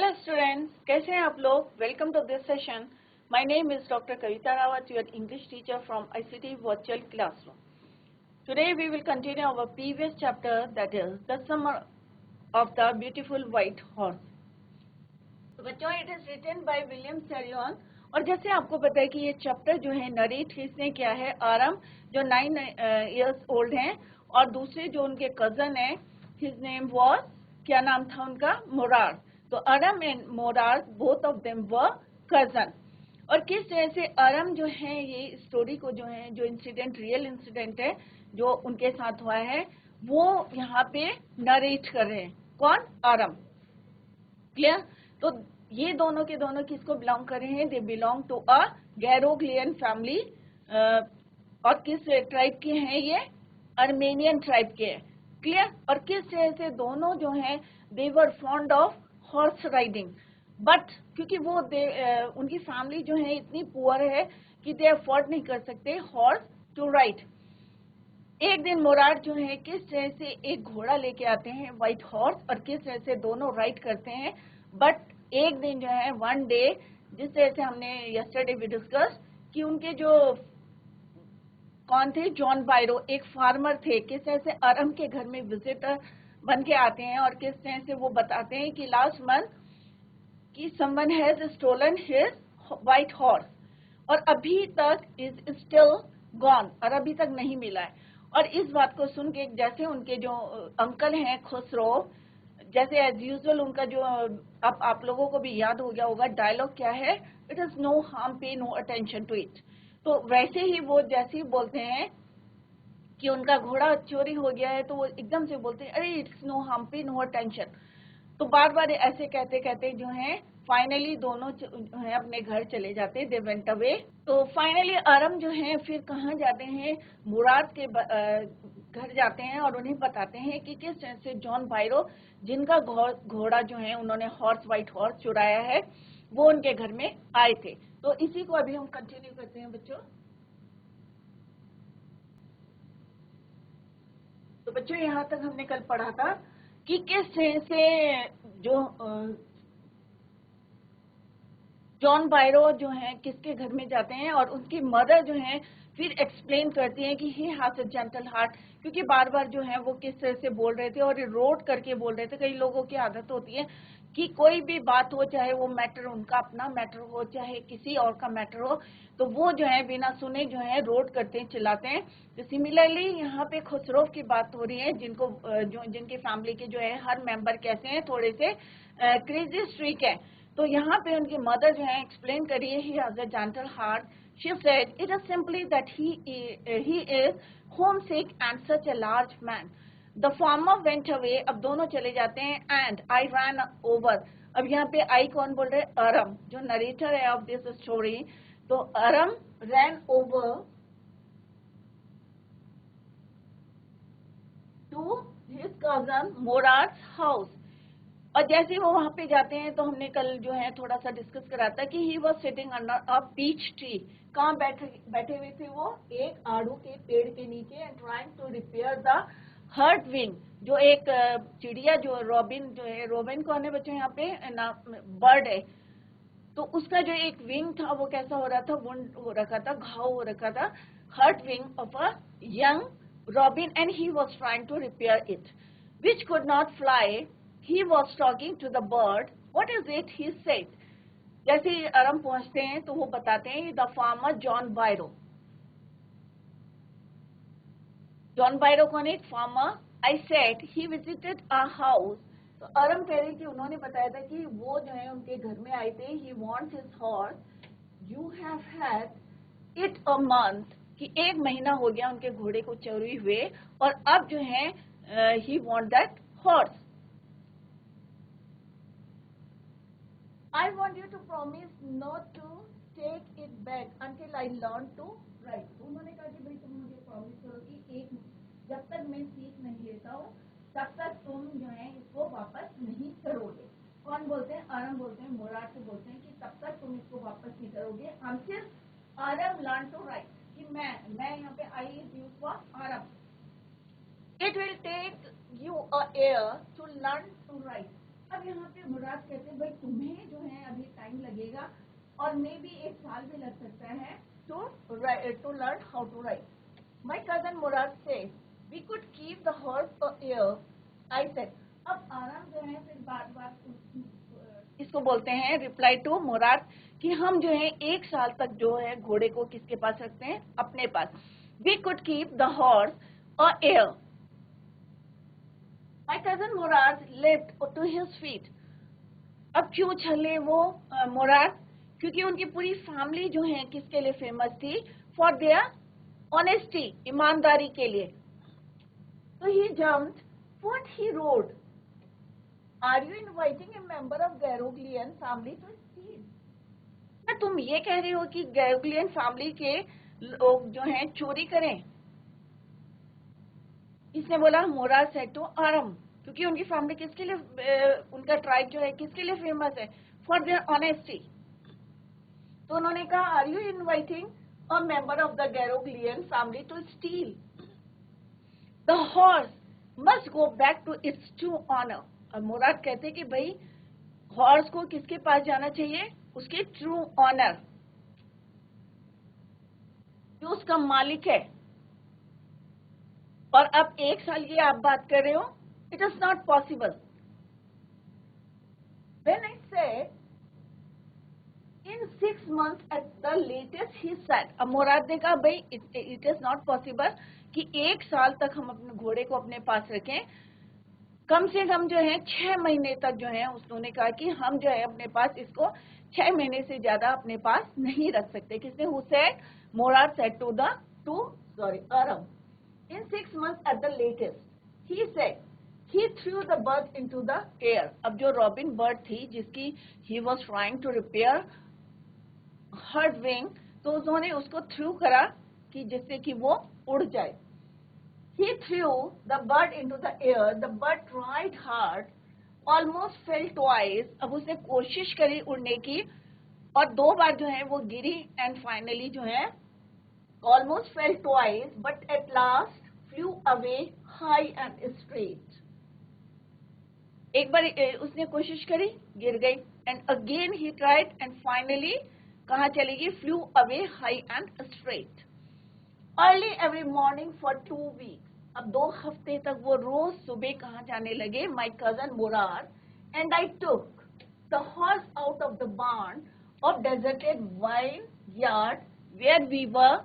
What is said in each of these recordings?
Hello students, कैसे हैं आप लोग? Welcome to this session. My name is Dr. Kavita Rawat, your English teacher from ICT Virtual Classroom. Today we will continue our previous chapter, that is the summer of the beautiful white horse. तो बच्चों, it is written by William Sarion. और जैसे आपको पता है कि ये chapter जो है नरेट किसने किया है, आरम जो 9 years old हैं, और दूसरे जो उनके कजन है, his name was, क्या नाम था उनका, मोरार. तो Aram and Mourad both of them were cousin. और किस तरह से अरम जो है ये स्टोरी को जो है, जो इंसिडेंट रियल इंसिडेंट है जो उनके साथ हुआ है, वो यहाँ पे नरेट कर रहे हैं. कौन? अरम. क्लियर? तो ये दोनों के दोनों किसको बिलोंग कर रहे हैं? They belong to a Garoghlanian family. और किस ट्राइब के हैं ये? अर्मेनियन ट्राइब के हैं. क्लियर? और किस तरह से दोनों जो हैं they were fond of horse riding, but क्योंकि वो उनकी फैमिली जो है इतनी पुअर है कि दे अफोर्ड नहीं कर सकते हॉर्स टू राइड. एक दिन मोरार जो है किस तरह से एक घोड़ा लेके आते हैं, व्हाइट हॉर्स, और किस तरह से दोनों राइड करते हैं. बट एक दिन जो है, वन डे, जिस तरह से हमने यस्टरडे भी डिस्कस कि उनके जो कौन थे, जॉन बायरो, एक फार्मर थे, किस तरह से अरम के घर में विजिटर बन के आते हैं और किस तरह से वो बताते हैं कि लास्ट मंथ कि someone has stolen his white horse और अभी तक इज स्टिल गॉन, और अभी तक नहीं मिला है. और इस बात को सुन के जैसे उनके जो अंकल हैं खुसरो, जैसे एज यूजुअल उनका जो अब आप लोगों को भी याद हो गया होगा डायलॉग क्या है, it is no harm, pay no attention to it. तो वैसे ही वो जैसे ही बोलते हैं कि उनका घोड़ा चोरी हो गया है, तो वो एकदम से बोलते हैं अरे it's no harm, pay no attention. तो बार बार ऐसे कहते कहते जो है फाइनली दोनों है अपने घर चले जाते, दे वेंट अवे. तो फाइनली अरम जो है फिर कहाँ जाते हैं, मुराद के घर जाते हैं और उन्हें बताते हैं कि किस तरह से जॉन बायरो, जिनका घोड़ा जो है उन्होंने हॉर्स, व्हाइट हॉर्स चुराया है, वो उनके घर में आए थे. तो इसी को अभी हम कंटिन्यू करते हैं बच्चों. तो बच्चों यहाँ तक हमने कल पढ़ा था कि किस तरह से जो जॉन बायरो जो है किसके घर में जाते हैं और उनकी मदर जो है फिर एक्सप्लेन करती हैं कि he has a gentle heart, क्योंकि बार बार जो है वो किस तरह से बोल रहे थे और रोट करके बोल रहे थे. कई लोगों की आदत होती है कि कोई भी बात हो, चाहे वो मैटर उनका अपना मैटर हो, चाहे किसी और का मैटर हो, तो वो जो है बिना सुने जो है रोट करते हैं, चिल्लाते हैं. तो सिमिलरली यहाँ पे खुसरो की बात हो रही है, जिनको जो जिनकी फैमिली के जो है हर मेंबर कैसे हैं, थोड़े से क्रेजी स्ट्रीक है. तो यहाँ पे उनकी मदर जो है एक्सप्लेन करिए, he has a gentle heart. She said it is simply that he is homesick and such a large man. The farmer went away. अब दोनों चले जाते हैं. And I ran over. अब यहाँ पे आई कौन बोल रहे? अरम, जो नरेटर है ऑफ दिस स्टोरी. तो अरम ran over to his cousin Morad's house. और जैसे वो वहां पे जाते हैं तो हमने कल जो है थोड़ा सा डिस्कस करा था कि he was sitting under a peach tree. कहाँ बैठे हुए थे वो? एक आड़ू के पेड़ के नीचे, and trying to repair the hurt wing. जो एक चिड़िया जो रॉबिन जो है, रॉबिन कौन है बच्चों यहाँ पे? बर्ड है. तो उसका जो एक विंग था वो कैसा हो रहा था? वुंड हो रखा था, घाव हो रखा था. Hurt wing of a young robin, and he was trying to repair it, which could not fly. He was talking to the bird. What is it? He said. जैसे ही अरम पहुंचते हैं तो वो बताते हैं the farmer John Byro. John Byro कौन है? Farmer. I said he visited our house. तो अरम कह रहे कि उन्होंने बताया था कि वो जो है उनके घर में आए थे. He wants his horse. You have had it a month. कि एक महीना हो गया उनके घोड़े को चोरी हुए, और अब जो है he want that horse. I want you to promise not to take it back until I learn to write. उन्होंने कहा कि भाई तुम मुझे प्रॉमिस करो कि एक जब तक मैं सीख नहीं लेता हूँ तब तक तुम जो है इसको वापस नहीं करोगे. कौन बोलते हैं? अरम बोलते हैं, मोरार को बोलते हैं कि तब तक तुम इसको वापस नहीं करोगे until अरम learn to write. कि मैं यहाँ पे I is used for अरम. It will take you a year to learn to write. अब यहाँ पे मुराद कहते हैं भाई तुम्हें जो है अभी टाइम लगेगा और मे बी 1 साल भी लग सकता है to learn how to ride. My cousin Murad says we could keep the horse a year. I said, अब आराम जो है फिर बात इसको बोलते हैं रिप्लाई टू मुराद कि हम जो है 1 साल तक जो है घोड़े को किसके पास रखते हैं, अपने पास. We could keep the horse a year. My cousin Murad leapt to his feet. अब क्यों चले वो मुराद? क्योंकि उनकी पूरी फैमिली जो है किसके लिए फेमस थी, फॉर देयर ऑनेस्टी, ईमानदारी के लिए. तो he jumped. What he rode? Are you inviting a member of Garoghlanian family to steal? क्या तुम ये कह रहे हो कि गैरोग्लियन फैमिली के लोग जो हैं चोरी करें? इसने बोला मुराद सेड टू आरम, क्योंकि उनकी फैमिली किसके लिए, उनका ट्राइब जो है किसके लिए फेमस है, फॉर देयर ऑनेस्टी. तो उन्होंने कहा are you inviting a member of the Garoghlanian family to steal? The horse must go back to its true owner. अब मुराद कहते कि भाई हॉर्स को किसके पास जाना चाहिए, उसके ट्रू ऑनर, जो उसका मालिक है. और अब 1 साल की आप बात कर रहे हो, it is not possible. When I said in 6 months at the latest, he said, अब मुराद ने कहा भाई it is not possible कि 1 साल तक हम अपने घोड़े को अपने पास रखें, कम से कम जो है 6 महीने तक जो है. उसने कहा कि हम जो है अपने पास इसको 6 महीने से ज्यादा अपने पास नहीं रख सकते. किसने? Who said? Murad said to Aram. In 6 months at the latest, he said, he threw the bird into the air. अब जो रॉबिन बर्ड थी जिसकी he was trying to repair her wing, तो उन्होंने उसको थ्रू करा कि जिससे कि वो उड़ जाए. He threw the bird into the air. The bird tried hard, almost fell twice. अब उसने कोशिश करी उड़ने की और 2 बार जो है वो गिरी, and finally जो है almost fell twice, but at last flew away high and straight. एक बार उसने कोशिश करी, गिर गई, and again he tried, and finally कहाँ चली गई? Flew away high and straight. Early every morning for 2 weeks. अब 2 हफ्ते तक वो रोज सुबह कहाँ जाने लगे? My cousin Murad and I took the horse out of the barn of deserted vineyard where we were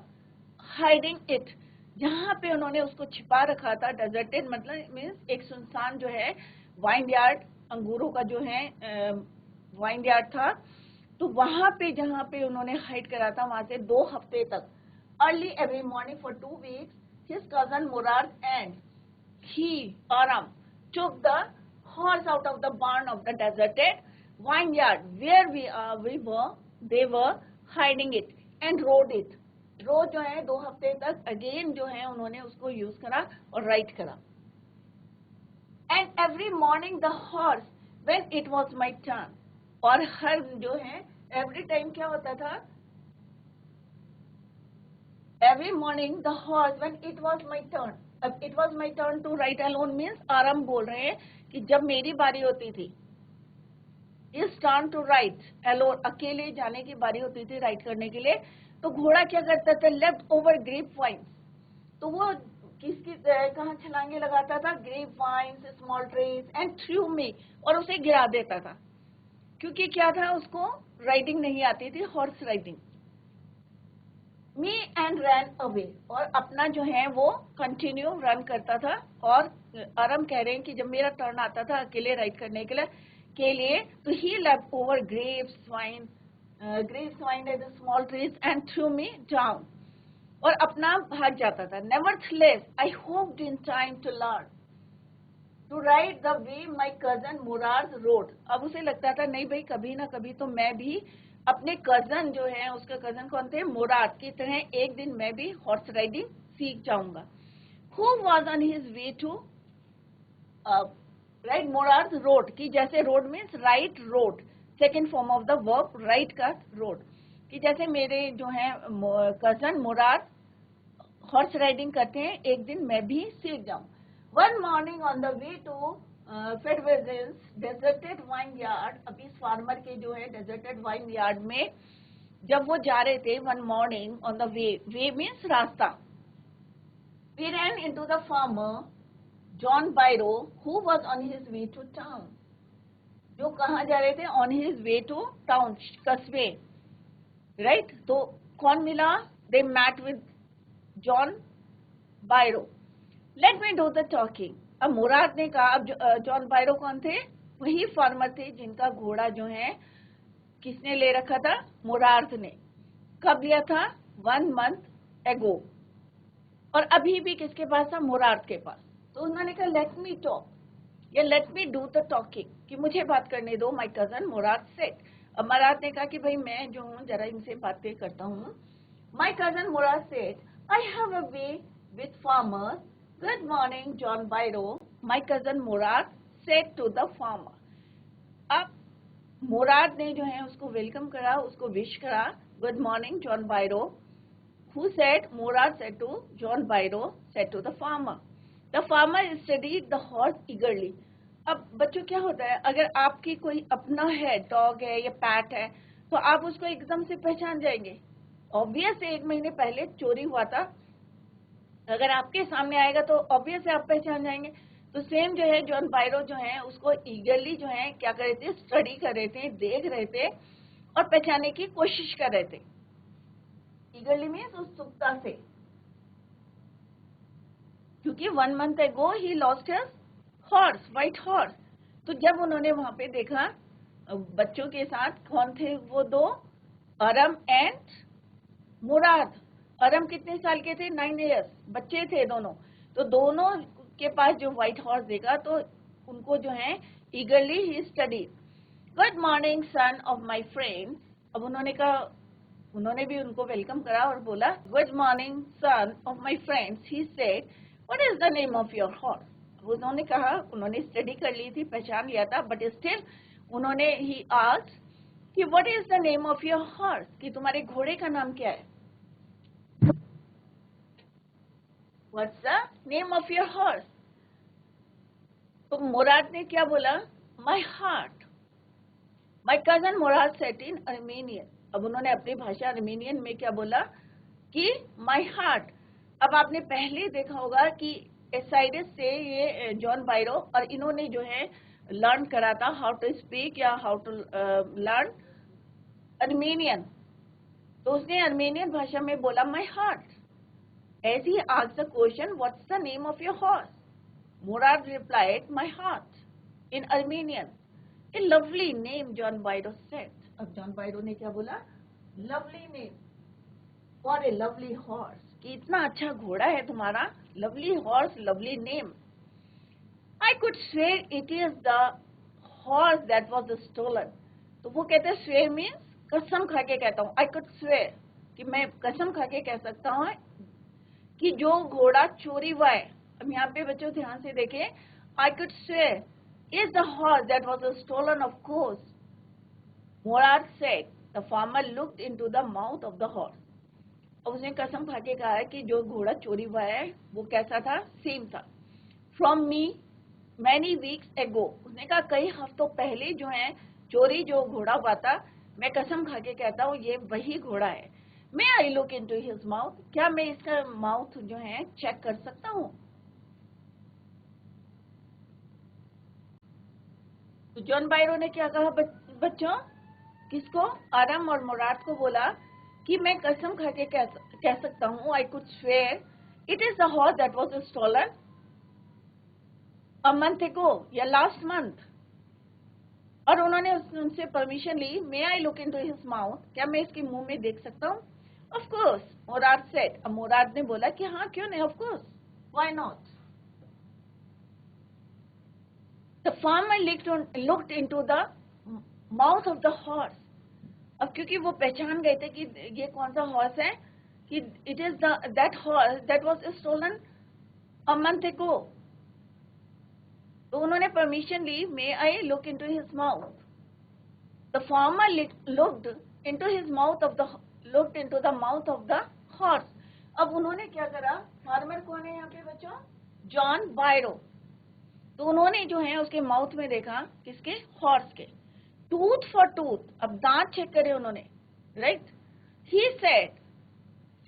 hiding it. जहाँ पे उन्होंने उसको छिपा रखा था, डेजर्टेड मतलब मीन्स एक सुनसान जो है वाइनयार्ड, अंगूरों का जो है वाइनयार्ड था, तो वहां पे जहाँ पे उन्होंने हाइड करा था वहां से 2 हफ्ते तक. Early every morning for 2 weeks, his cousin Murad and he, Aram, took the horse out of the barn of the deserted vineyard where they were hiding it and rode it. रोज जो है 2 हफ्ते तक अगेन जो है उन्होंने उसको use करा और राइड करा. And every morning the horse when it was my turn, और हर जो है एवरी टाइम क्या होता था, every morning the horse when it was my turn. अब it was my turn to ride alone means Aram बोल रहे हैं कि जब मेरी बारी होती थी, his turn to ride alone, अकेले जाने की बारी होती थी राइड करने के लिए, तो घोड़ा क्या करता था? Left over grape vines. तो वो किसकी कहाँ छलांगे लगाता था? Grape vines, small trees and through me, और उसे गिरा देता था, क्योंकि क्या था, उसको राइडिंग नहीं आती थी, horse riding. Me and run away, और अपना जो है वो कंटिन्यू रन करता था. और आराम कह रहे हैं कि जब मेरा टर्न आता था अकेले राइड करने के लिए तो he left over grapes vine and small trees and through me down, और अपना भाग जाता था. Nevertheless I hoped in time to learn to ride the way my cousin Mourad rode. अब उसे लगता था नहीं भाई, कभी ना कभी तो मैं भी अपने कजन जो है, उसका कजन कौन थे? मुराद की तरह एक दिन मैं भी हॉर्स राइडिंग सीख जाऊंगा. Who was on his way to ride Murad rode, की जैसे rode means ride rode, second form of the verb ride का रोड, कि जैसे मेरे जो है कजन मुराद हॉर्स राइडिंग करते हैं, एक दिन मैं भी सीख जाऊं. One morning on the way to deserted vineyard. अभी इस फार्मर के जो है डेजर्टेड वाइन यार्ड में जब वो जा रहे थे one morning on the way means रास्ता. We ran into the farmer John Byro who was on his way to town. जो कहाँ जा रहे थे? On his way to town, कस्बे, right? तो कौन मिला? They met with John Byro. Let me do the talking. अब मुराद ने कहा, अब जॉन बायरो कौन थे? वही फार्मर थे जिनका घोड़ा जो है किसने ले रखा था? मुराद ने. कब लिया था? 1 month ago. और अभी भी किसके पास था? मुराद के पास. तो उन्होंने कहा लेट मी टॉक या let me do the talking, कि मुझे बात करने दो. My cousin Murad said. अब मुराद ने कहा कि भाई मैं जो हूँ जरा इनसे बातें करता हूँ. My cousin Murad said I have a way with farmers. Good morning John Byro, my cousin Murad said to the farmer. अब मुराद ने जो है उसको वेलकम करा, उसको विश करा. Good morning John बायरो. Who said? Murad said to John Byro said to the farmer. The farmer studied the horse eagerly. अब बच्चों क्या होता है, अगर आपकी कोई अपना है, डॉग है या पैट है, तो आप उसको एकदम से पहचान जाएंगे. ऑब्वियस 1 महीने पहले चोरी हुआ था, अगर आपके सामने आएगा तो ऑब्वियस आप पहचान जाएंगे. तो सेम जो है जॉन बायरो जो है उसको ईगरली जो है क्या कर रहे थे? स्टडी कर रहे थे, देख रहे थे और पहचानने की कोशिश कर रहे थे. ईगरली मीन्स उत्सुकता से, क्योंकि 1 month ago he lost his horse, white horse. तो जब उन्होंने वहां पे देखा बच्चों के साथ, कौन थे वो दो? अरम एंड मुराद. अरम कितने साल के थे? 9 years. बच्चे थे दोनों. तो दोनों के पास जो व्हाइट हॉर्स देखा तो उनको जो है ईगरली ही study. Good morning son of my friend. अब उन्होंने कहा, उन्होंने भी उनको वेलकम करा और बोला good morning son of my friends. He said what is the name of your horse. उन्होंने कहा, उन्होंने स्टडी कर ली थी, पहचान लिया था, बट स्टिल उन्होंने ही आस्क्ड कि what is the name of your horse, कि तुम्हारे घोड़े का नाम क्या है? What's the name of your horse? तो मुराद ने क्या बोला? My heart. My cousin Murad said in Armenian. अब उन्होंने अपनी भाषा अर्मेनियन में क्या बोला कि माय हार्ट. अब आपने पहले देखा होगा कि एसाइडस से ये जॉन बायरो और इन्होंने जो है लर्न करा था हाउ टू स्पीक या हाउ टू लर्न अर्मेनियन. तो उसने अर्मेनियन भाषा में बोला my heart. As he asked the question what's the name of your horse, Murad replied my heart in Armenian. A lovely name John Byro said. अब John Byro ने क्या बोला? Lovely name for a lovely horse, कि इतना अच्छा घोड़ा है तुम्हारा. Lovely horse, lovely name. I could swear it is the horse that was stolen. तो वो कहते हैं स्वेयर मीन्स कसम खा के कहता हूँ. आई कुड स्वेयर, कि मैं कसम खा के कह सकता हूँ कि जो घोड़ा चोरी हुआ है. अब यहाँ पे बच्चों ध्यान से देखें. आई could swear is the horse that was stolen, of course. Murad said. The farmer looked into the mouth of the horse. अब उसने कसम खा के कहा है कि जो घोड़ा चोरी हुआ है वो कैसा था? सेम था. From me many weeks ago. उसने कहा कई हफ्तों पहले जो है चोरी जो घोड़ा हुआ था, मैं कसम खा के कहता हूँ ये वही घोड़ा है. May I look into his mouth? क्या मैं इसका माउथ जो है चेक कर सकता हूँ? तो जॉन बायरो ने क्या कहा बच्चों? किसको? आरम और मुराद को बोला कि मैं कसम खा के कह सकता हूँ. I could swear it is the horse that was stolen a month ago या लास्ट मंथ. और उन्होंने उनसे परमिशन ली. May I look into his mouth, क्या मैं इसके मुंह में देख सकता हूँ? Of course Murad said. अब मुराद ने बोला कि हाँ क्यों नहीं, of course, why not. The farmer looked into the mouth of the horse. अब क्योंकि वो पहचान गए थे कि ये कौन सा हॉर्स है, कि it is that horse that was stolen a month ago. तो उन्होंने परमिशन ली. May I look into his mouth? The farmer looked into the mouth of the horse. अब उन्होंने क्या करा? फार्मर कौन है यहाँ पे बच्चों? जॉन बायरो. तो उन्होंने जो है उसके माउथ में देखा, किसके, हॉर्स के, टूथ फॉर टूथ, अब दांत चेक करे उन्होंने, राइट। ही सेड,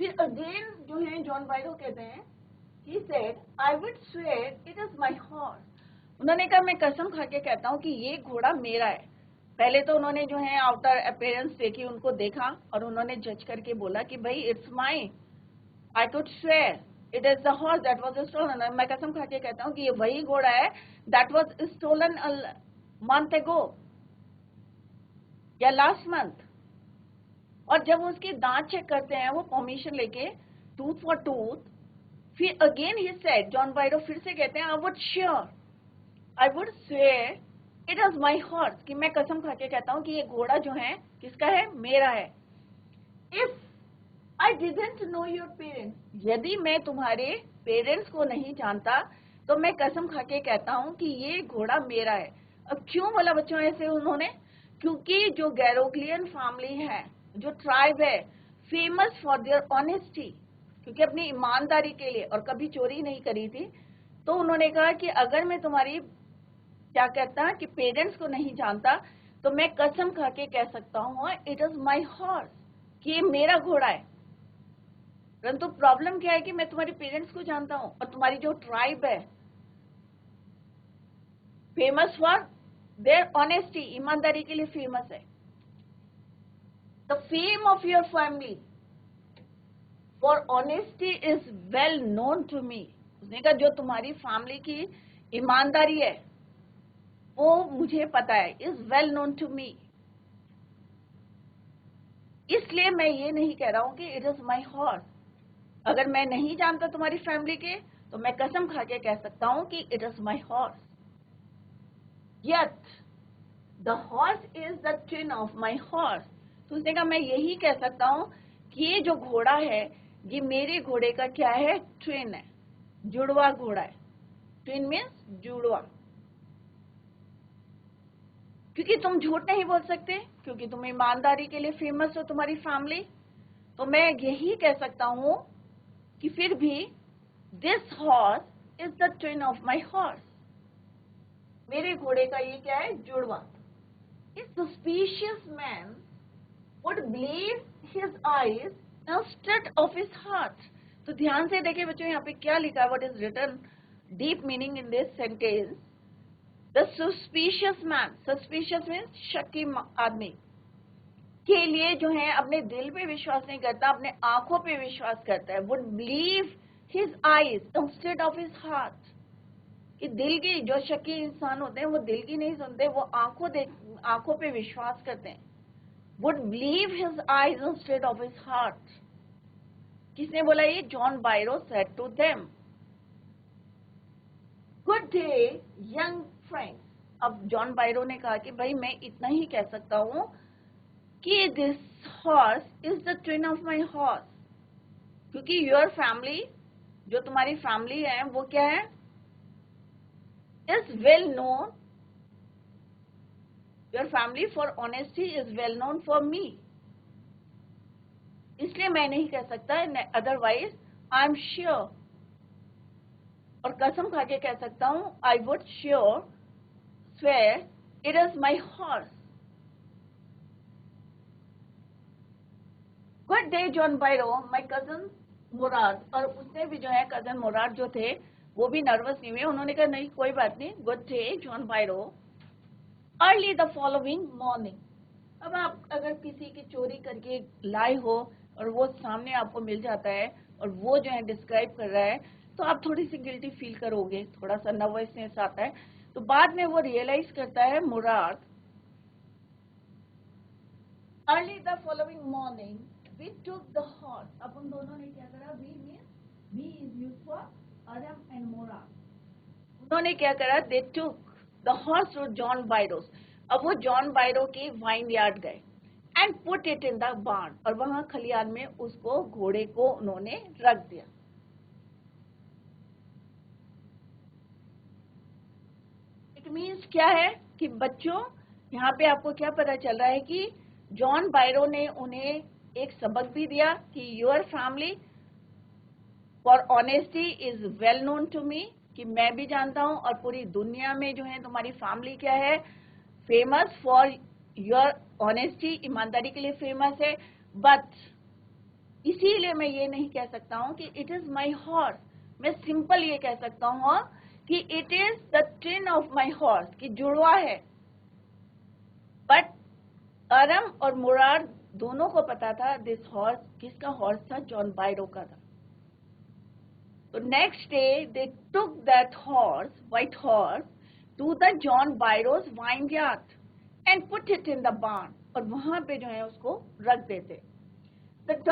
फिर अगेन जो है जॉन बायरो कहते हैं, he said I would swear it is my horse. उन्होंने कहा मैं कसम खा के कहता हूँ कि ये घोड़ा मेरा है। पहले तो उन्होंने जो है आउटर अपीयरेंस देखी, उनको देखा और उन्होंने जज करके बोला कि भाई it's my, I could swear it is the horse that was stolen. मैं कसम खा के कहता हूँ कि ये वही घोड़ा है that was stolen month ago या लास्ट मंथ। और जब उसके दांत चेक करते हैं वो परमिशन लेके, टूथ फॉर टूथ, फिर अगेन ही सेड, जॉन बायरो फिर से कहते हैं आई would sure, I would swear it is my horse, कि मैं कसम खा के कहता हूँ कि ये घोड़ा जो है किसका है, मेरा है। If I didn't know your parents, यदि मैं तुम्हारे पेरेंट्स को नहीं जानता तो मैं कसम खा के कहता हूँ कि ये घोड़ा मेरा है। अब क्यों बोला बच्चों ऐसे उन्होंने, क्योंकि जो गैरोग्लियन फैमिली है, जो ट्राइब है, फेमस फॉर देयर ऑनेस्टी, क्योंकि अपनी ईमानदारी के लिए, और कभी चोरी नहीं करी थी, तो उन्होंने कहा कि अगर मैं तुम्हारी, क्या कहता है कि पेरेंट्स को नहीं जानता तो मैं कसम खा के कह सकता हूँ इट इज माई हॉर्स, कि ये मेरा घोड़ा है। परंतु प्रॉब्लम क्या है कि मैं तुम्हारे पेरेंट्स को जानता हूँ और तुम्हारी जो ट्राइब है फेमस फॉर देयर ऑनेस्टी, ईमानदारी के लिए फेमस है। The fame of your family for honesty is well known to me. उसने कहा जो तुम्हारी फैमिली की ईमानदारी है वो मुझे पता है, is well known to me. इसलिए मैं ये नहीं कह रहा हूं कि इट इज माई हॉर्स। अगर मैं नहीं जानता तुम्हारी फैमिली के तो मैं कसम खा के कह सकता हूं कि it is my horse. Yet the horse is the twin of my horse. तो उसने कहा मैं यही कह सकता हूं कि ये जो घोड़ा है ये मेरे घोड़े का क्या है, ट्विन है, जुड़वा घोड़ा है। ट्विन मीन्स जुड़वा, क्योंकि तुम झूठ नहीं बोल सकते, क्योंकि तुम ईमानदारी के लिए फेमस हो तुम्हारी फैमिली, तो मैं यही कह सकता हूं कि फिर भी this horse is the twin of my horse, मेरे घोड़े का ये क्या है, जुड़वा। इस suspicious man would believe his eyes instead of his heart. तो ध्यान से देखिए बच्चों यहाँ पे क्या लिखा है, what is written, deep meaning in this sentence. The suspicious man, suspicious means शक्की आदमी के लिए जो है अपने दिल पे विश्वास नहीं करता, अपने आंखों पे विश्वास करता है। would believe his eyes instead of his heart, कि दिल की, जो शक्की इंसान होते हैं वो दिल की नहीं सुनते, वो आंखों पे विश्वास करते हैं। would believe his eyes instead of his heart। किसने बोला ये, John बायरो said to them। Good day, young friends। अब जॉन बायरो ने कहा कि भाई मैं इतना ही कह सकता हूँ कि this horse is the twin of my horse, क्योंकि योर फैमिली, जो तुम्हारी फैमिली है वो क्या है, is well known, your family for honesty is well known for me. इसलिए मैं नहीं कह सकता, अदरवाइज आई एम श्योर, और कसम खा के कह सकता हूं I would sure swear it is my horse. Good day John Byro, my cousin Mourad. और उसने भी जो है, कजन मुराद जो थे वो भी नर्वस नहीं हुए, उन्होंने कहा नहीं कोई बात नहीं, good day John बायरो। Early the following morning. अब आप अगर किसी की चोरी करके लाए हो और वो सामने आपको मिल जाता है और वो जो है डिस्क्राइब कर रहा है, तो आप थोड़ी सी गिल्टी फील करोगे, थोड़ा सा नर्वसनेस आता है। तो बाद में वो रियलाइज करता है Mourad, early the following morning we took the horse. अब उन दोनों ने क्या करा, we is used for Adam and Mourad. उन्होंने क्या करा, they took the horse to John Byro's. अब वो जॉन बायरो के वाइन यार्ड गए and put it in the barn, और वहां खलियान में उसको, घोड़े को उन्होंने रख दिया। मीन्स क्या है कि बच्चों यहाँ पे आपको क्या पता चल रहा है कि जॉन बायरो ने उन्हें एक सबक भी दिया कि your family for honesty is well known to me, कि मैं भी जानता हूं और पूरी दुनिया में जो है तुम्हारी फैमिली क्या है, फेमस फॉर योर ऑनेस्टी, ईमानदारी के लिए फेमस है, बट इसीलिए मैं ये नहीं कह सकता हूं कि इट इज माई हॉर्स। मैं सिंपल ये कह सकता हूं कि it is the twin of my horse, कि जुड़वा है। बट अरम और मुरार दोनों को पता था दिस हॉर्स किसका हॉर्स था, जॉन बायरो का था। तो next day they took that horse, white horse, to the John Byro's vineyard and put it in the barn, और वहां पे जो है उसको रख देते। द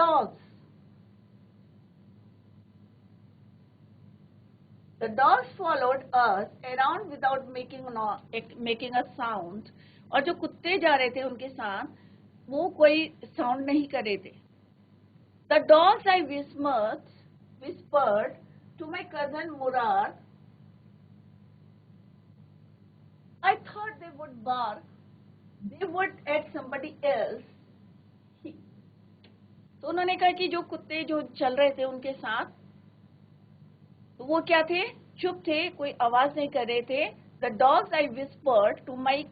dogs followed us around without making a sound, और जो कुत्ते जा रहे थे उनके साथ वो कोई साउंड नहीं कर रहे थे। The dogs I whispered to my cousin Murar. I thought they would bark. They would at somebody else. तो उन्होंने कहा कि जो कुत्ते जो चल रहे थे उनके साथ, तो वो क्या थे, चुप थे, कोई आवाज नहीं कर रहे थे। The dogs I whispered to my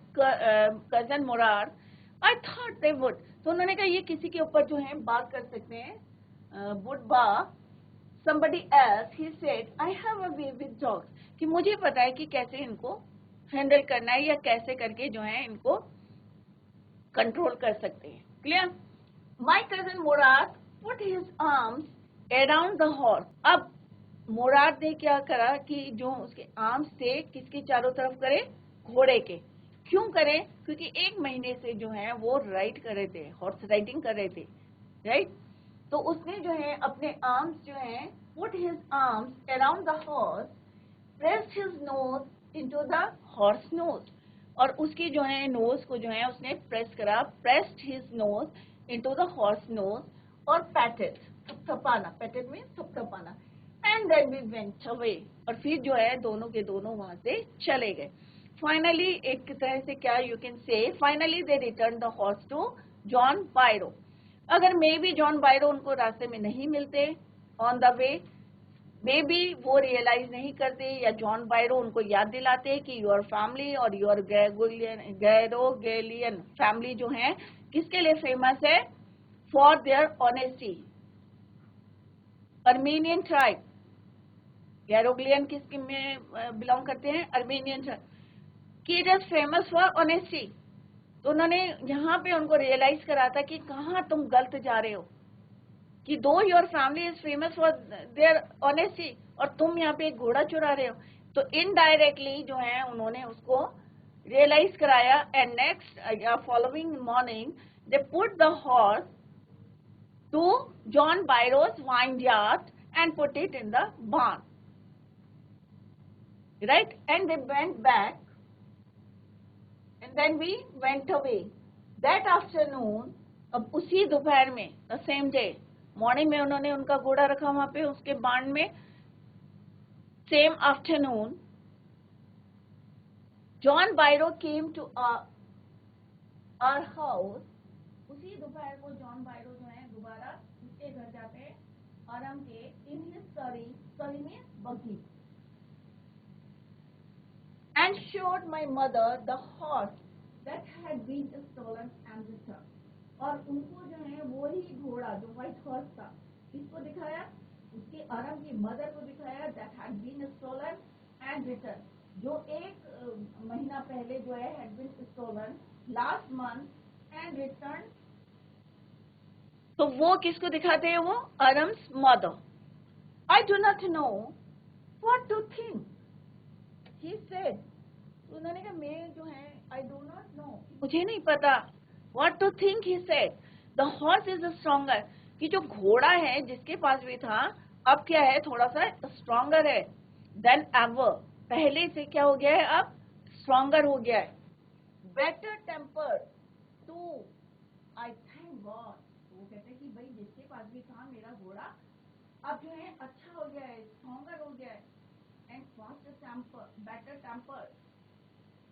cousin Murar. I thought they would. तो उन्होंने कहा ये किसी के ऊपर जो है बात कर सकते हैं, would bark somebody else. He said I have a way with dogs, कि मुझे पता है कि कैसे इनको हैंडल करना है या कैसे करके जो है इनको कंट्रोल कर सकते हैं। Clear? My cousin Murad put his arms around the horse. अब मुराद ने क्या करा कि जो उसके आर्म्स थे किसके चारों तरफ करे, घोड़े के। क्यों करे? क्योंकि 1 महीने से जो है वो राइड कर रहे थे, हॉर्स राइडिंग कर रहे थे, राइट। तो उसने जो है अपने आर्म्स जो है, put his arms around the horse, pressed his nose into the horse nose, और उसकी जो है नोज को जो है उसने प्रेस करा, pressed his nose into the horse nose, और पैटेड, थपथपाना, पैटेड में थपथपाना, and then we went away, और फिर जो है दोनों के दोनों वहां से चले गए। फाइनली एक तरह से क्या you can say, finally they return the horse to John Byro. अगर मे बी जॉन बायरो उनको रास्ते में नहीं मिलते on the way, maybe वो रियलाइज नहीं करते, या जॉन बायरो उनको याद दिलाते कि योर फैमिली और योर गैरोगेलियन फैमिली जो है किसके लिए फेमस है, for their honesty. Armenian tribe, Garoghlanian किसके में बिलोंग करते हैं, अर्मेनियन ट्राइब, कि it is famous for honesty. तो उन्होंने यहाँ पे उनको रियलाइज करा था कि कहाँ तुम गलत जा रहे हो, कि दो your family is famous for their honesty और तुम यहाँ पे एक घोड़ा चुरा रहे हो। तो इनडायरेक्टली जो है उन्होंने उसको रियलाइज कराया, and next following morning they put the horse to John Byro's vineyard and put it in the barn, right? And they went back, and then we went away. That afternoon, अब उसी दोपहर में, the same day, morning में उन्होंने उनका घोड़ा रखा वहां पे उसके बार्न में। Same afternoon John Byro came to our house. उसी दोपहर को जॉन बायरो जो है दोबारा उसके घर जाते हैं, अरम के, इन हिज सरी में बगी, and showed my mother the horse that had been stolen and returned. और उनको जो है वही घोड़ा जो व्हाइट हॉर्स था, किसको दिखाया, उसके अरम की मदर को दिखाया, that had been stolen and returned, जो 1 महीना पहले जो है had been stolen last month and returned। तो वो किसको दिखाते हैं, वो अरम्स mother. I do not know what to think, he said। उन्होंने कहा मैं जो है I do not know, मुझे नहीं पता, what to think, he said। The horse is stronger, कि जो घोड़ा है जिसके पास भी था अब क्या है, थोड़ा सा स्ट्रॉन्गर है, than ever, पहले से क्या हो गया है, अब स्ट्रॉन्गर हो गया है। better tempered too, I thank God। वो कहते हैं कि भाई जिसके पास भी था मेरा घोड़ा अब जो है अच्छा हो गया है, स्ट्रॉन्गर हो गया है, and fast temper, better temper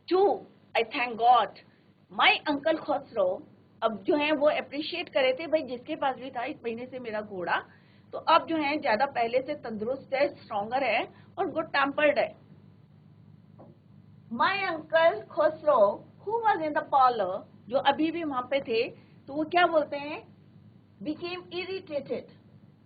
too, I thank God. My uncle Khosrove अब जो है वो अप्रिशिएट करे थे, भाई जिसके पास भी था 1 महीने से मेरा घोड़ा तो अब जो है ज्यादा पहले से तंदुरुस्त है, स्ट्रॉन्गर है और गुड टेम्पर्ड है। My uncle Khusro who was in the parlour, जो अभी भी वहां पे थे, तो वो क्या बोलते हैं, became irritated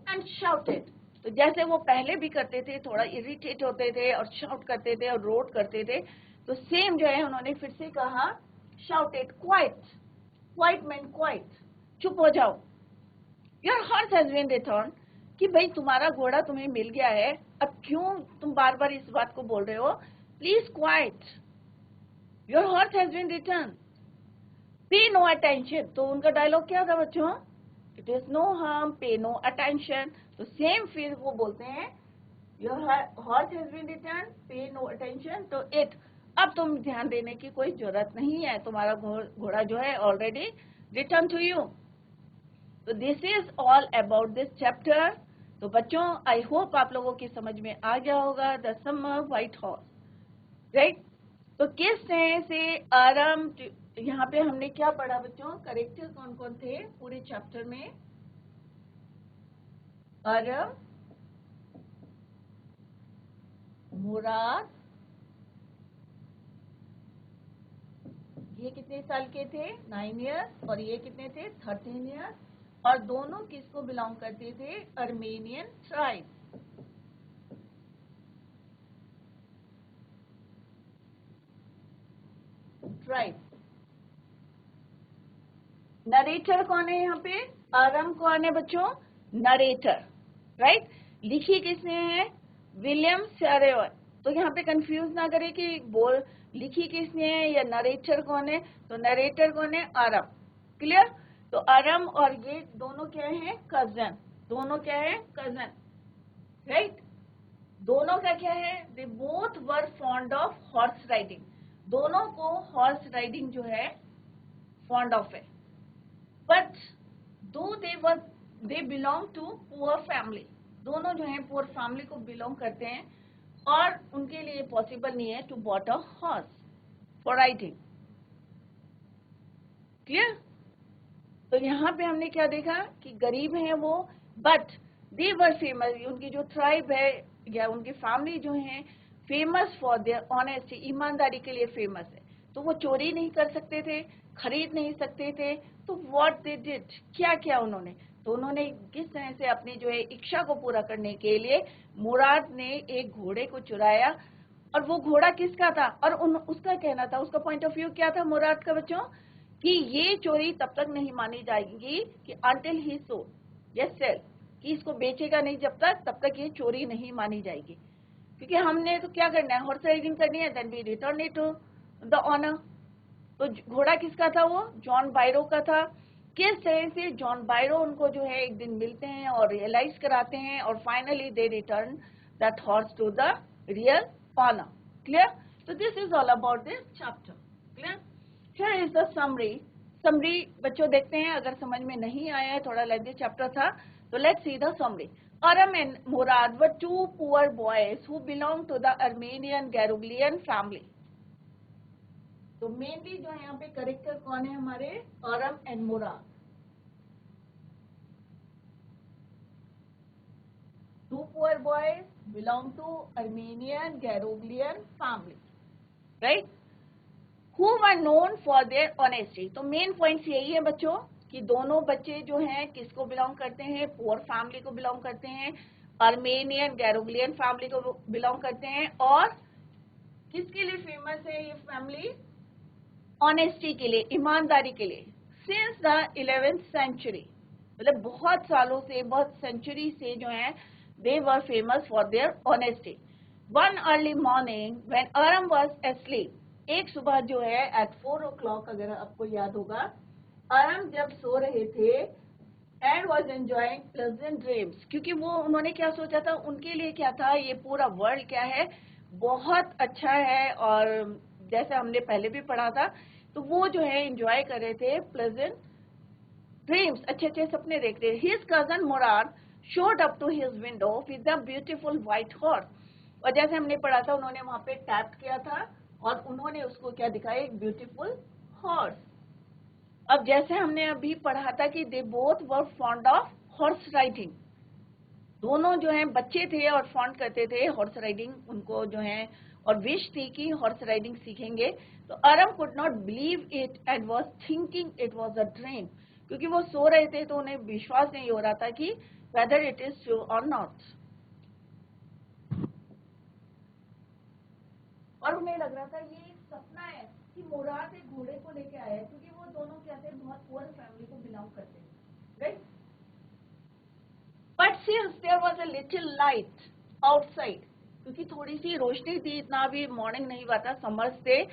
and shouted। तो जैसे वो पहले भी करते थे, थोड़ा इरिटेट होते थे और शाउट करते थे और रोड करते थे, तो सेम जो है उन्होंने फिर से कहा shouted quiet, quiet meant quiet, चुप हो जाओ। Your horse has been returned, कि भाई तुम्हारा घोड़ा तुम्हें मिल गया है, अब क्यों तुम बार बार इस बात को बोल रहे हो, please quiet, your horse has been return, pay no attention. तो उनका डायलॉग क्या था बच्चों, it is no harm, pay no attention. तो सेम फिर वो बोलते हैं your horse has been return, pay no attention, तो इट, अब तुम ध्यान देने की कोई जरूरत नहीं है, तुम्हारा घोड़ा जो है ऑलरेडी रिटर्न टू यू। तो this is all about this chapter. तो बच्चों आई होप आप लोगों की समझ में आ गया होगा the summer white horse, right. तो किस तरह से आराम, यहाँ पे हमने क्या पढ़ा बच्चों, करेक्टर कौन कौन थे पूरे चैप्टर में, आराम, मुराद, ये कितने साल के थे, 9 ईयर्स, और ये कितने थे, 13 ईयर्स, और दोनों किसको बिलोंग करते थे, अर्मेनियन ट्राइब। नरेटर कौन है यहाँ पे, आरम कौन है बच्चों, नरेटर, राइट। लिखी किसने है, विलियम शैरेवर। तो यहाँ पे कंफ्यूज ना करें कि बोल लिखी किसने है या नरेटर कौन है, तो नरेटर कौन है, आरम, क्लियर। तो आरम और ये दोनों क्या है, कजन, दोनों क्या है, कजन, राइट। दोनों का क्या है, they both were fond of horse riding, दोनों को हॉर्स राइडिंग जो है फॉन्ड ऑफ है। But though they belong to poor family, दोनों जो है पुअर फैमिली को बिलोंग करते हैं और उनके लिए पॉसिबल नहीं है to bought a horse for riding, clear. तो यहाँ पे हमने क्या देखा कि गरीब हैं वो, बट दे वर फेमस, उनकी जो ट्राइब है या उनकी फैमिली जो है फेमस फॉर देयर ऑनेस्टी, ईमानदारी के लिए फेमस है। तो वो चोरी नहीं कर सकते थे, खरीद नहीं सकते थे, तो व्हाट दे डिड, क्या किया उन्होंने, तो उन्होंने किस तरह से अपनी जो है इच्छा को पूरा करने के लिए मुराद ने एक घोड़े को चुराया। और वो घोड़ा किसका था, और उसका कहना था, उसका पॉइंट ऑफ व्यू क्या था मुराद का बच्चों, कि ये चोरी तब तक नहीं मानी जाएगी कि अंटिल ही सोल्ड या सेल, कि इसको बेचेगा नहीं जब तक, तब तक ये चोरी नहीं मानी जाएगी, क्योंकि हमने तो क्या करना है, हॉर्स राइडिंग करनी है, then we return it to the owner. तो घोड़ा किसका था, वो जॉन बायरो का था। किस तरह से जॉन बायरो उनको जो है एक दिन मिलते हैं और रियलाइज कराते हैं, और finally they return that horse to the real owner, clear. तो this is all about this chapter, clear. Here is the summary. Summary बच्चों देखते हैं, अगर समझ में नहीं आया है, थोड़ा लेंथी चैप्टर था, तो let's see the summary. Aram and Murad were two poor boys who belonged to the Armenian Garuglian family. तो मेनली जो है यहाँ पे करेक्टर कौन है हमारे, Aram and Mourad, two poor boys belong to Armenian Garuglian family, right? Who were known for their honesty. तो main points यही है बच्चों कि दोनों बच्चे जो हैं किसको बिलोंग करते हैं, पुअर फैमिली को बिलोंग करते हैं, आर्मेनियन गैरोग्लियन फैमिली को बिलोंग करते हैं, और किसके लिए फेमस है ये फैमिली, ऑनेस्टी के लिए, ईमानदारी के लिए। सिंस द 11th सेंचुरी, मतलब बहुत सालों से, बहुत सेंचुरी से जो है, they were famous for their honesty. One early morning when Aram was asleep, एक सुबह जो है एट 4 o'clock, अगर आपको याद होगा, आरम जब सो रहे थे, and was enjoying pleasant dreams, क्योंकि वो उन्होंने क्या सोचा था, उनके लिए क्या था, ये पूरा वर्ल्ड क्या है, बहुत अच्छा है, और जैसे हमने पहले भी पढ़ा था, तो वो जो है एंजॉय कर रहे थे प्लेजेंट ड्रीम्स, अच्छे अच्छे सपने देख रहे थे। His cousin Mourad showed up to his window with a beautiful white horse, और जैसे हमने पढ़ा था, उन्होंने वहां पे टैप किया था और उन्होंने उसको क्या दिखाया, एक ब्यूटीफुल हॉर्स। अब जैसे हमने अभी पढ़ा था कि they both were fond of horse riding, दोनों जो है बच्चे थे और फॉन्ट करते थे हॉर्स राइडिंग, उनको जो है और विश थी कि हॉर्स राइडिंग सीखेंगे। तो Aram could not believe it and was thinking it was a dream, क्योंकि वो सो रहे थे तो उन्हें विश्वास नहीं हो रहा था कि वेदर इट इज ट्रू और नॉट, और उन्हें लग रहा था ये एक सपना है कि मुराद एक घोड़े को लेके आया है, क्योंकि वो दोनों क्या थे, बहुत पुअर फैमिली को बिलोंग करते थे, right. But since there was a little light outside, क्योंकि थोड़ी सी रोशनी थी, इतना भी मॉर्निंग नहीं हुआ था, समर्स थे,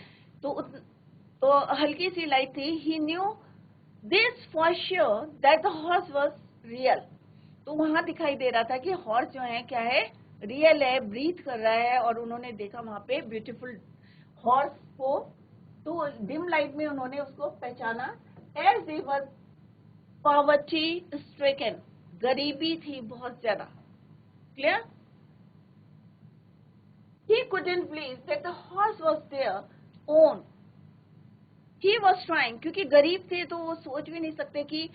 तो हल्की सी लाइट थी। He knew this for sure that the horse was real. तो वहां दिखाई दे रहा था कि हॉर्स जो है क्या है, रियल है, ब्रीथ कर रहा है, और उन्होंने देखा वहां पे ब्यूटीफुल हॉर्स को। तो डिम लाइट में उन्होंने उसको पहचाना। As they were poverty stricken, गरीबी थी बहुत ज्यादा, clear. He couldn't believe that the horse was their own. He was trying, क्योंकि गरीब थे तो वो सोच भी नहीं सकते कि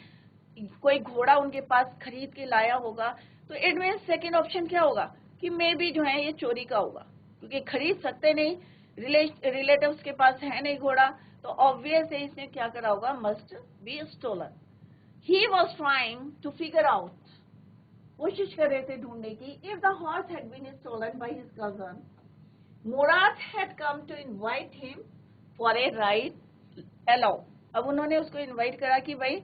कोई घोड़ा उनके पास खरीद के लाया होगा। तो इट मीन सेकेंड ऑप्शन क्या होगा कि मे बी जो है ये चोरी का होगा, क्योंकि खरीद सकते नहीं, रिलेटिव्स के पास है नहीं घोड़ा, तो ऑब्वियस है इसने क्या करा होगा, must be stolen. He was trying to figure out, कोशिश कर रहे थे ढूंढने की, if the horse had been stolen by his cousin, Mourad had come to invite him for a ride alone. अब उन्होंने उसको इनवाइट करा कि भाई,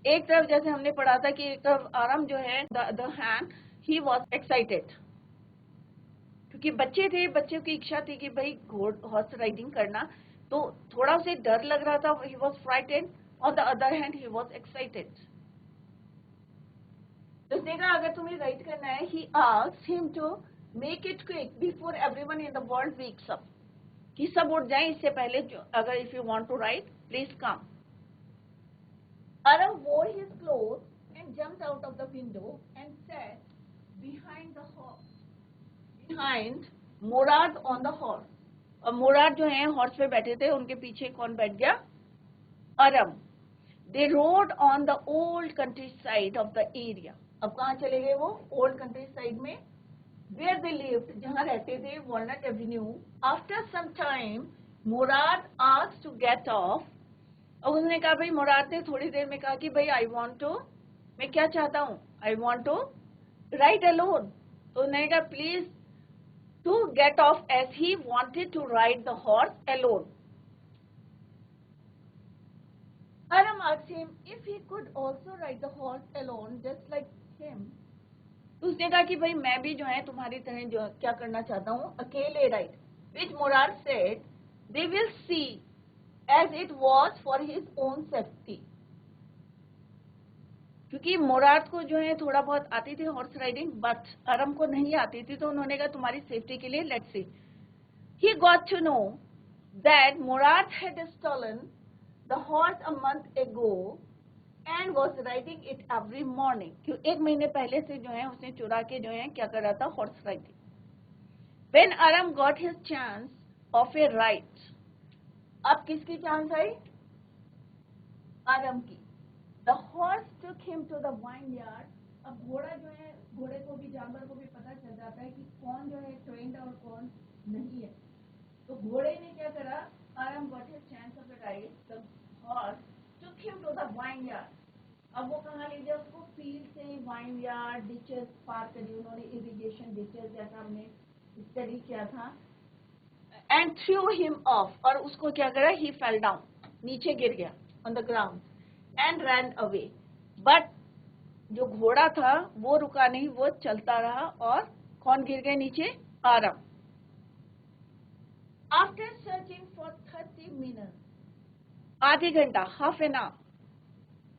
एक तरफ जैसे हमने पढ़ा था कि एक तरफ आराम जो है, the other hand he was excited, क्योंकि बच्चे थे, बच्चों की इच्छा थी कि भाई हॉर्स राइडिंग करना, तो थोड़ा से डर लग रहा था, he was frightened, on the other hand he was excited. तो उसने कहा अगर तुम्हें राइड करना है, he asked him to make it quick before everyone in the world wakes up, कि सब उठ जाएं इससे पहले, जो अगर if you want to ride please come. Aram wore his clothes and jumped out of the window and sat behind the horse, behind Murad on the horse. और मुराद जो है हॉर्स पे बैठे थे, उनके पीछे कौन बैठ गया, अरम। They rode on the old countryside of the area. अब कहाँ चले गए वो, old countryside में, where they lived, जहाँ रहते थे, Walnut Avenue. After some time, Murad asked to get off. और उसने कहा भाई, मुराद ने थोड़ी देर में कहा कि भाई आई वांट टू, मैं क्या चाहता हूँ, I want to ride alone. तो उन्होंने कहा please to get off, as he wanted to ride the horse alone. Aram asked him if he could also ride the horse alone just like him. तो उसने कहा कि भाई मैं भी जो है तुम्हारी तरह जो क्या करना चाहता हूँ, अकेले ride. Which Murad said they will see, as it was for his own safety. क्योंकि मुराद को जो है थोड़ा बहुत आती थी हॉर्स राइडिंग, बट अरम को नहीं आती थी, तो उन्होंने कहा तुम्हारी सेफ्टी के लिए let's see. He got to know that Murad had stolen the horse a month ago and was riding it every morning. क्यों एक महीने पहले से जो है उसने चुरा के जो है क्या कर रहा था, horse riding. When Aram got his chance of a ride, अब किसकी चांस आई, आरम की। The horse took him to the vineyard. अब घोड़ा जो है, घोड़े को भी, जानवर को भी पता चल जाता है कि कौन जो है ट्रेंड और कौन नहीं है। तो घोड़े ने क्या करा, आरम got his chance of a ride. The horse took him to the vineyard. अब वो कहाँ ले गया उसको, फील्ड से वाइनयार्ड, डिचेस पार करी उन्होंने, इरिगेशन डिचेस जैसा हमने स्टडी किया था। एंड थ्रू हिम ऑफ, और उसको क्या करा, ही फेल डाउन, नीचे गिर गया on the ground, and run away. But जो घोड़ा था वो रुका नहीं, वो चलता रहा, और कौन गिर गए नीचे, Aram. After searching for 30 minutes, आधे घंटा, half an hour,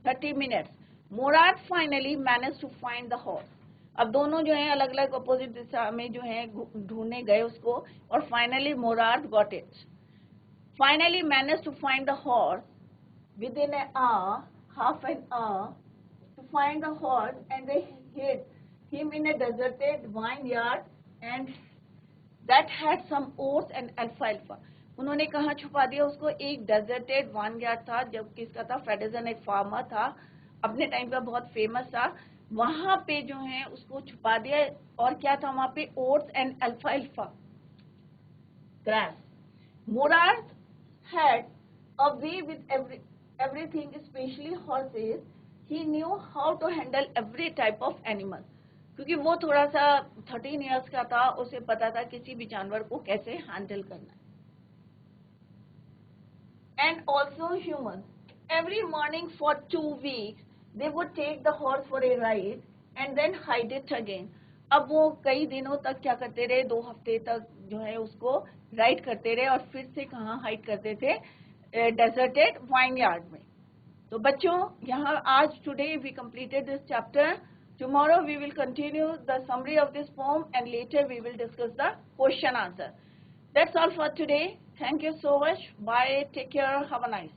30 minutes, Mourad finally manage to find the horse. अब दोनों जो है अलग अलग अपोजिट दिशा में जो है ढूंढने गए उसको, और finally Mourad got it, finally manage to find the horse within an hour, half an hour, to find the horse, and they hid him in a deserted vineyard, and that had some oats and alfalfa. उन्होंने कहाँ छुपा दिया उसको, एक deserted vineyard था, जब किसका था, फेडरसन, एक फार्मर था, अपने टाइम का बहुत फेमस था, वहां पे जो है उसको छुपा दिया, और क्या था वहां पे, ओट्स एंड अल्फाल्फा grass. Murat had a way with everything, especially horses. He knew how to handle every type of animal. क्योंकि वो थोड़ा सा 13 years का था, उसे पता था किसी भी जानवर को कैसे हैंडल करना है. And also humans. Every morning for 2 weeks, they would take the horse for a ride and then hide it again. अब वो कई दिनों तक क्या करते रहे, 2 हफ्ते तक जो है उसको राइड करते रहे, और फिर से कहाँ हाइड करते थे, डेजर्टेड वाइन यार्ड में. तो बच्चों, यहाँ आज today we completed this chapter. Tomorrow we will continue the summary of this poem, and later we will discuss the question answer. That's all for today. Thank you so much. Bye. Take care. Have a nice day.